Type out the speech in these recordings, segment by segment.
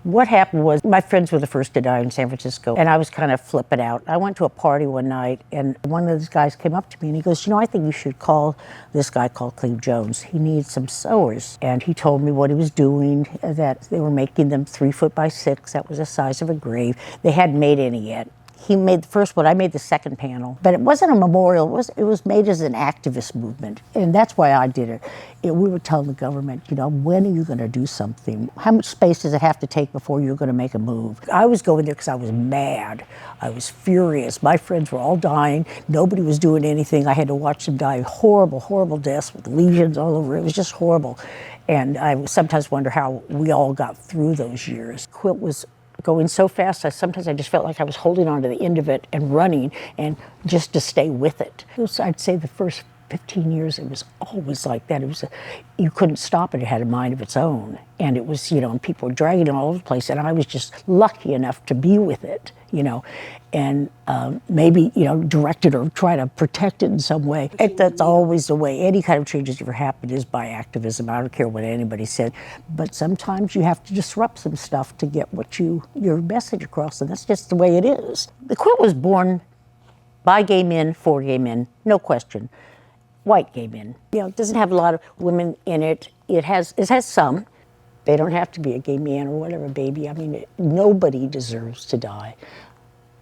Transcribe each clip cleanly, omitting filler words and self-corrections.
What happened was my friends were the first to die in San Francisco, and I was kind of flipping out. I went to a party one night, and one of those guys came up to me, and he goes, I think you should call this guy called Cleve Jones. He needs some sewers. And he told me what he was doing, that they were making them 3 foot by 6. That was the size of a grave. They hadn't made any yet. He made the first one, I made the second panel. But it wasn't a memorial, it was made as an activist movement. And that's why I did it. We were telling the government, when are you gonna do something? How much space does it have to take before you're gonna make a move? I was going there because I was mad. I was furious. My friends were all dying. Nobody was doing anything. I had to watch them die horrible, horrible deaths with lesions all over. It was just horrible. And I sometimes wonder how we all got through those years. Quilt was going so fast, sometimes I just felt like I was holding on to the end of it and running, and just to stay with it. I'd say the first 15 years, it was always like that. You couldn't stop it. It had a mind of its own. And it was, and people were dragging it all over the place, and I was just lucky enough to be with it, and maybe, direct it or try to protect it in some way. That's always the way. Any kind of changes ever happen is by activism. I don't care what anybody said. But sometimes you have to disrupt some stuff to get your message across, and that's just the way it is. The Quilt was born by gay men, for gay men, no question. White gay men. It doesn't have a lot of women in it. It has some. They don't have to be a gay man or whatever, baby. I mean, nobody deserves to die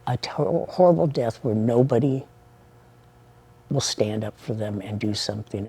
a horrible death where nobody will stand up for them and do something.